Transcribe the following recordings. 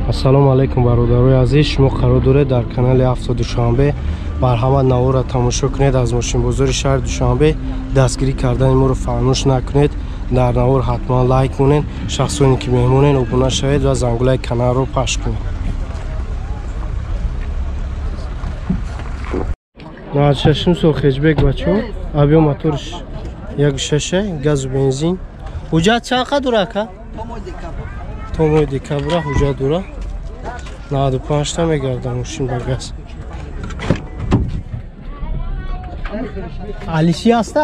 ассалому алайкум бародарои азиз, шумо қарор доред дар канали Авто Душанбе марҳамат навора тамошо кунед. Аз мошинбозори шаҳри Душанбе дастгирӣ кардани моро фаромӯш накунед. дар навор ҳатман лайк кунед, шахсоне ки меҳмонен обуна шавед ва зангулаи каналро пахш кунед. 96 сол Хеҷбек бачо, авио моторш 1.6 газу бензин. ҳуҷҷат чанд қадар ака? то моҳи декабра ҳуҷҷат дора. 95 та мегардад мошин ба газ. алиши аста?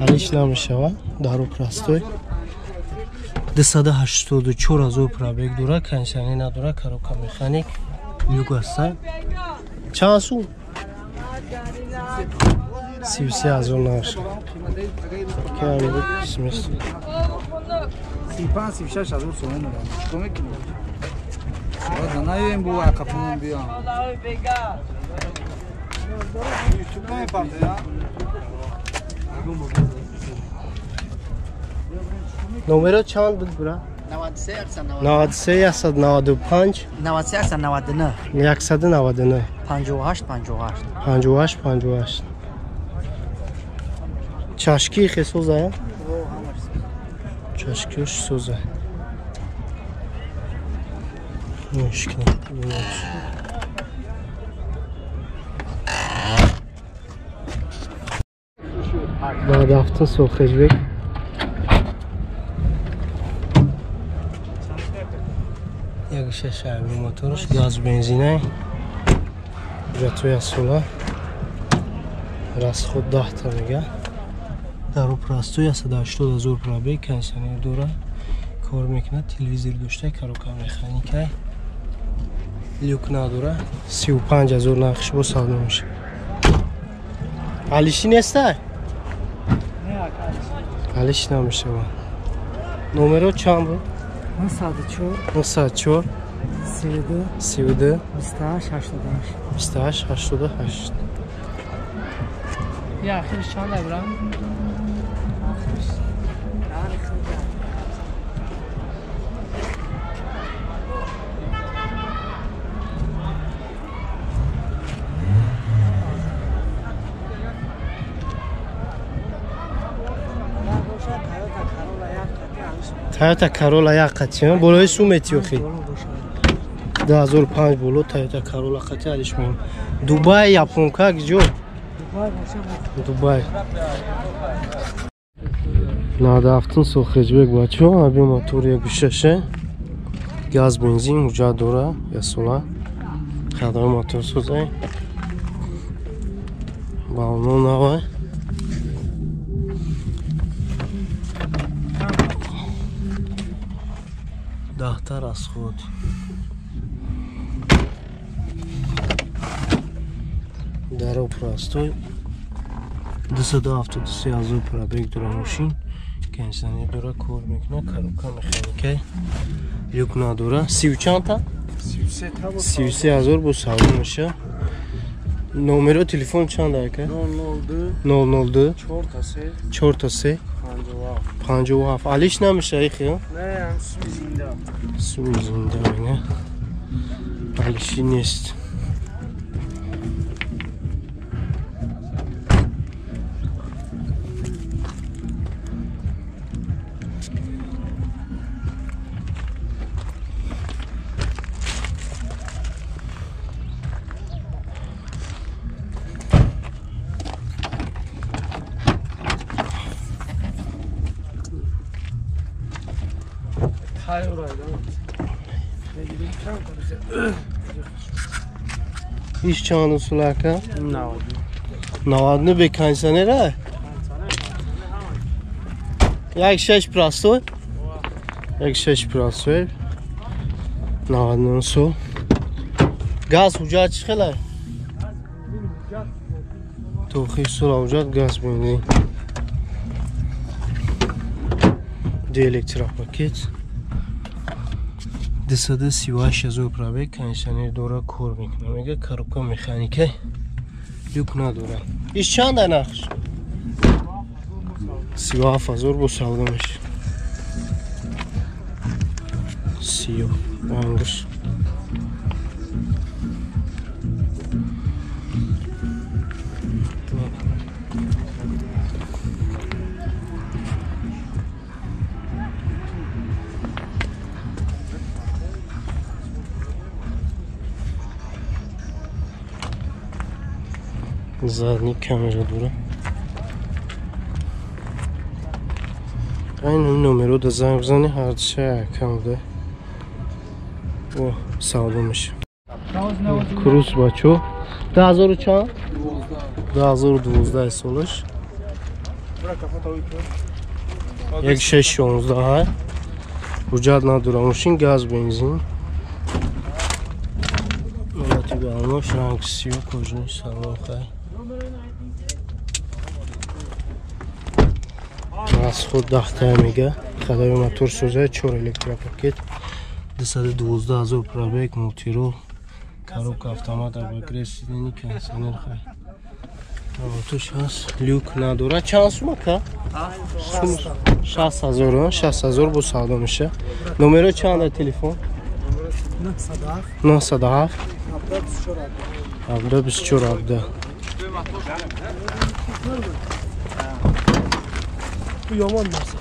алиш намешавад дару простой. 284 000 пробег дора, кондиционер надора, коробка механик, люк аста. چند سو؟ 33,000 ناش که هم بود اسمست 35-36,000 سومن دارم چیکار میکنی؟ باز ناییم بو اکاپون بیام یوتیوب نمیپرده یا؟ نمره چند بود برا؟ 93 195 93 199 199 58 58 чашки хесозая чашкиш соза мушкил баъд ҳафтин сол Хеҷбек як шашави моторш газ бензинай ҷатоя сола расход 10 та мега дару простой 180,000 пробег, кондиционер дора, кор мекунад, телевизор дошта, коробка механикай, люк надора, 35,000 нақш бо савдо мешавад. алиши неста? алиш намешавад. номеро чанд буд? 94 32 28 88. یا آخرش چنده برام؟ Toyota Corolla یک قطعه بالای سو متیوخی 2005 боло Toyota Corolla قطعه алиш мем Дубай японка гиҷо Дубай 97 сол Хеҷбек бачо аби мотор 1.6 газ бензин ҳуҷҷат дора ясола хадмат мотор созай балон навай дахта расход даро простой 273,000 пробег дора мошин кондиционер дора кор мекунад коробка механикай люк надора 30 чанта 33,000 бо савдо мешавад. номеро телефон чанд ака 002 43 57 алиш намешавад хиё не суми зинда мега алиши нест. Hiç çağını sulaka? 90 be koндиционера? Як 6 простой? Як 6 простой? 90 сол. Газ ҳуҷҷат чӣ хела? Тохи сола ҳуҷҷат газ бензин. Ду электропакет. 238,000 пробег, кондиционер дора, кор мекунад, мега коробка механикай, люк надора. иш чанд нақш? 37,000 бо савдо мешавад. سیاه رنگش задний камера дура این نمره رو زنگ بزنی هر چه کم ده او ساده میشه کروس بچو 10,000 چند؟ 10,012 سالش 1616 های حجت نداره ماشین گاز بنزین ملاتی برناش رنگ سیو کجنش سلام خیلی از خود 10 تا میگه خدای موتور سوزه 4 الکتروپاکت 212,000 پرابیک موتورو коробка автомата بگیرید اینی کنسنر خیلی توش هست لیوک نداره چند سومه که؟ 60,000 60,000 با ساده میشه نمره چند تلفن؟ 907 17 Bu yaman nasıl?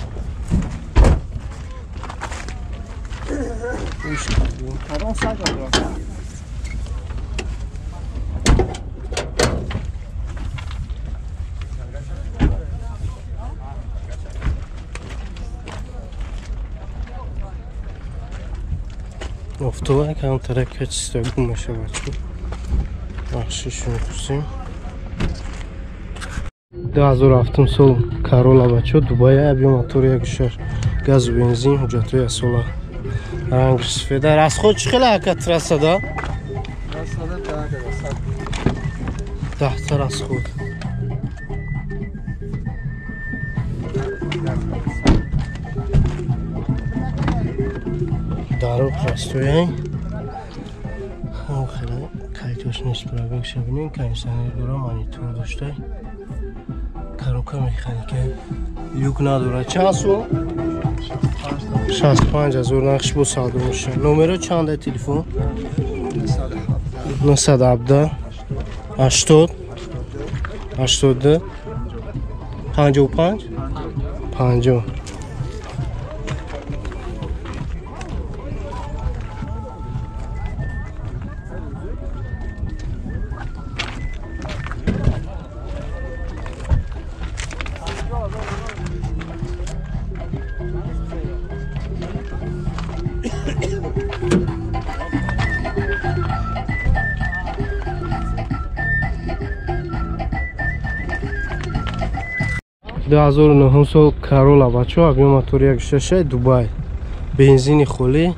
Karan sadece Avtolar kan tərəqqət istəyir bu məşələ üçün. Yaxşı şunu tutayım. Dazor avtom sol Corolla бачо Дубай объем мотора гушар газ бензин ҳуҷҷатҳои асола ранги сфеда расход чӣ хела ҳаракат расада? Расада так 10 та расход. Дароб растояй. Хела кайтош нест пробег шабинин кондиционер дора монитор доштай. Коробка механика люк надора чанд сум 65,000 нақш бо савдо меша номеро чанда телефон 917 80 82 55 50 2009 سال Corolla بچه ها объем мотора 1.6 Дубай бензини холи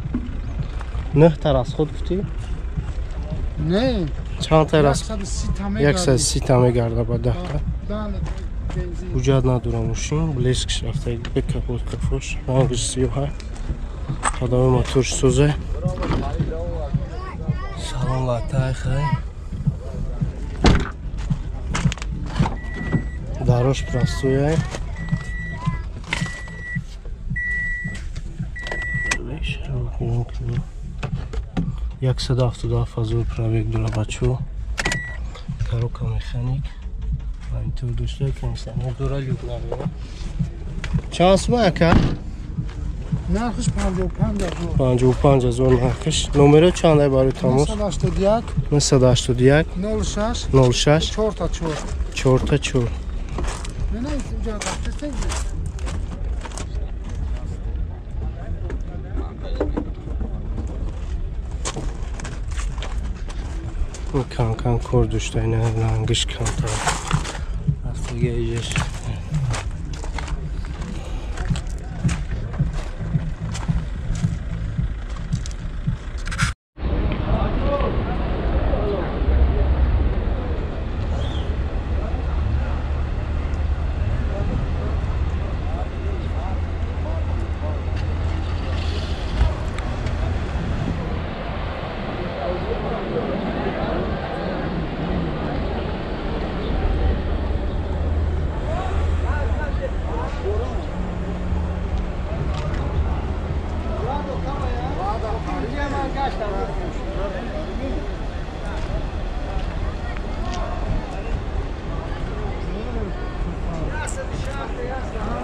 9 та расход гуфти نه чанд та расход 130 та мегарда ба 10 та ҳуҷҷат надора мошин блескш рафтаи капот кафош рангиш сиёҳа қадами мотор сӯзе салон латтай хай дарош простояй 177,000 пробег дора бачо коробка механик монитор дошта кондиционер дора люк надора чанд сум ака нархش 55,000 нархш номеро чандай барои тамос 981 06 4 та 4 کم کم کار داشته اینه رنگش کم تر رفته گیجش